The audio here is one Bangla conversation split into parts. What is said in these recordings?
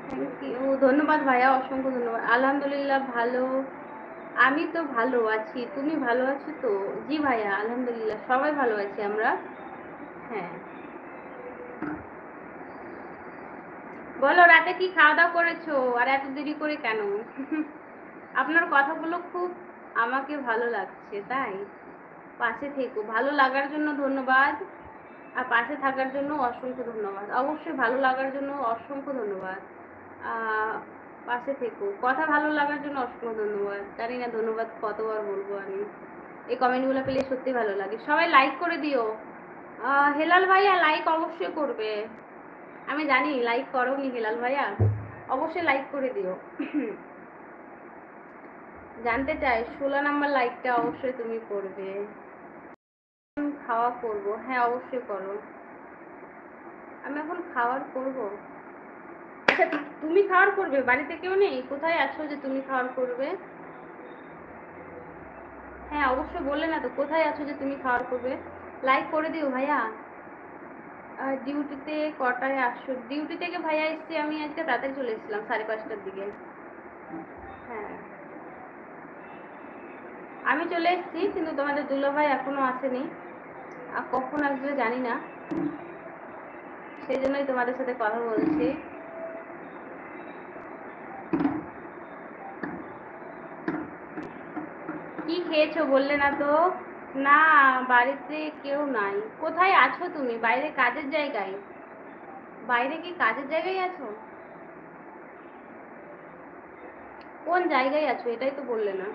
থ্যাংক ইউ, ধন্যবাদ ভাইয়া, অসংখ্য ধন্যবাদ। আলহামদুলিল্লাহ ভালো, আমি তো ভালো আছি, তুমি ভালো আছো তো? জি ভাইয়া, আলহামদুলিল্লাহ সবাই ভালো আছি আমরা। হ্যাঁ, বলো রাতে কি খাওয়া দাওয়া করেছো, আর এত দেরি করে কেন? আপনার কথাগুলো খুব আমাকে ভালো লাগছে, তাই পাশে থেকো, ভালো লাগার জন্য ধন্যবাদ, আর পাশে থাকার জন্য অসংখ্য ধন্যবাদ। অবশ্যই ভালো লাগার জন্য অসংখ্য ধন্যবাদ। পাশে থেকো, কথা ভালো লাগার জন্য অসংখ্য ধন্যবাদ। জানি না ধন্যবাদ কতবার বলবো আমি, এই কমেন্টগুলো পেলে সত্যি ভালো লাগে। সবাই লাইক করে দিও। হেলাল ভাইয়া লাইক অবশ্যই করবে, আমি জানি লাইক করোনি হেলাল ভাইয়া, অবশ্যই লাইক করে দিও। জানতে চাই 16 নম্বর লাইকটা অবশ্যই তুমি করবে। খাওয়া করবো, হ্যাঁ অবশ্যই করো। আমি এখন খাওয়ার করবো। আচ্ছা, তুমি খাওয়ার করবে? বাড়িতে কেউ নেই? কোথায় আছো যে তুমি খাওয়ার করবে? হ্যাঁ অবশ্যই, বললে না তো কোথায় আছো যে তুমি খাওয়ার করবে। লাইক করে দিও ভাইয়া। ডিউটিতে কটায় আসছো? ডিউটি থেকে ভাইয়া এসছি আমি আজকে, তাড়াতাড়ি চলে এসেছিলাম 5:30টার দিকে। হ্যাঁ আমি চলে এসেছি, কিন্তু তোমাদের দুলো ভাই এখনো আসেনি, আর কখন আসবে জানি না, সেই জন্যই তোমাদের সাথে কথা বলছি। কি খেয়েছো বললে না তো? না, বাড়িতে কেউ নাই। কোথায় আছো তুমি? বাইরে কাজের জায়গায়? বাইরে কি কাজের জায়গায় আছো? কোন জায়গায় আছো এটাই তো বললে না।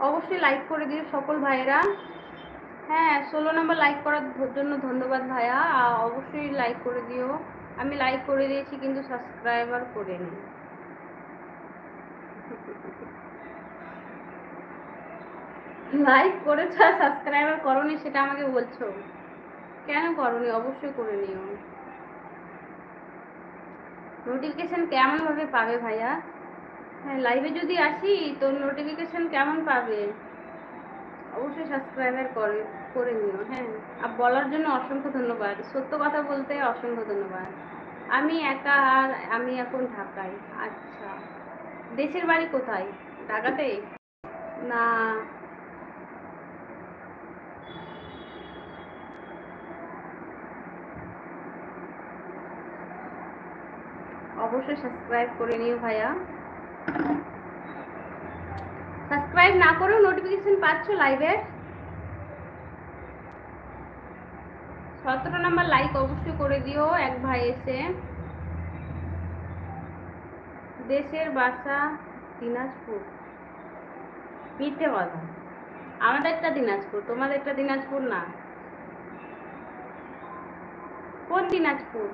অবশ্যই লাইক করে দিও সকল ভাইয়েরা। হ্যাঁ 16 নম্বর লাইক করার জন্য ধন্যবাদ ভাইয়া, অবশ্যই লাইক করে দিও। আমি লাইক করে দিয়েছি কিন্তু সাবস্ক্রাইবার করিনি। লাইক করেছো আর সাবস্ক্রাইবার করোনি, সেটা আমাকে বলছো? কেন করোনি? অবশ্যই করে নিও। নোটিফিকেশন কেমন ভাবে পাবে ভাইয়া? হ্যাঁ লাইভে যদি আসি তো নোটিফিকেশন কেমন পাবে? অবশ্যই সাবস্ক্রাইবার করে নিও। হ্যাঁ, আর বলার জন্য অসংখ্য ধন্যবাদ, সত্য কথা বলতে অসংখ্য ধন্যবাদ। আমি একা, আর আমি এখন ঢাকায়। আচ্ছা, দেশের বাড়ি কোথায়? ঢাকাতে? না, অবশ্যই সাবস্ক্রাইব করে নিও ভাইয়া। সাবস্ক্রাইব না করেও নোটিফিকেশন পাচ্ছ লাইভের? 17 নম্বর লাইক অবশ্যই করে দিও এক ভাই এসে। দেশের বাসা দিনাজপুর? মিথ্যে কথা, আমাদেরটা দিনাজপুর, তোমাদেরটা দিনাজপুর না। কোন দিনাজপুর?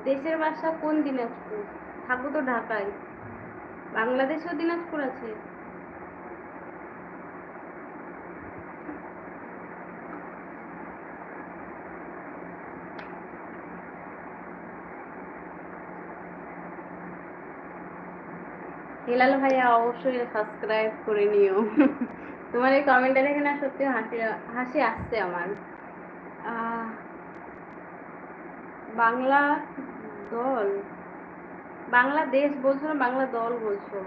দেশের বাসা কোন দিনাজপুর? থাকো তো ঢাকায়। বাংলাদেশেও দিনাজপুর আছে? হিলাল ভাইয়া অবশ্যই সাবস্ক্রাইব করে নিও। তোমার এই কমেন্টটা দেখে না সত্যি হাসি হাসি আসছে আমার। বাংলা দল? বাংলাদেশ বলছো না বাংলা দল বলছো?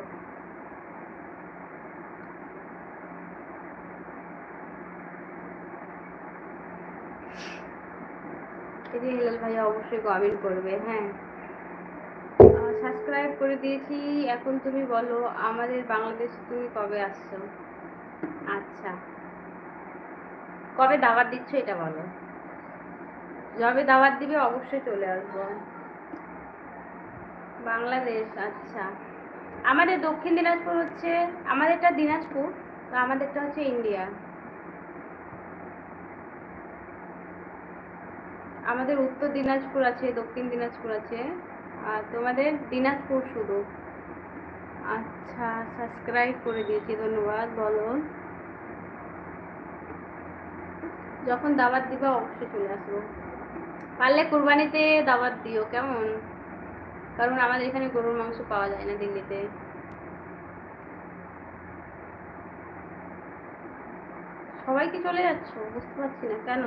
এই যে হিলাল ভাইয়া অবশ্যই কমেন্ট করবে। হ্যাঁ সাবস্ক্রাইব করে দিয়েছি। এখন তুমি বলো আমাদের বাংলাদেশে তুমি কবে আসছো? আচ্ছা, কবে দাওয়াত দিচ্ছ এটা বলো। যবে দাওয়াত দিবে অবশ্যই চলে আসবো। বাংলাদেশ? আচ্ছা, আমাদের দক্ষিণ দিনাজপুর হচ্ছে, আমাদেরটা দিনাজপুর, তো আমাদেরটা হচ্ছে ইন্ডিয়া। আমাদের উত্তর দিনাজপুর আছে, দক্ষিণ দিনাজপুর আছে, আর তোমাদের দিনাজপুর শুধু। আচ্ছা, সাবস্ক্রাইব করে দিয়েছি, ধন্যবাদ। বলো যখন দাওয়াত দিবা অবশ্যই চলে আসবো। পারলে কুরবানিতে দাওয়াত দিও কেমন, কারণ আমাদের এখানে গরুর মাংস পাওয়া যায় না দিল্লিতে। সবাই কি চলে যাচ্ছ? বুঝতে পারছি না কেন।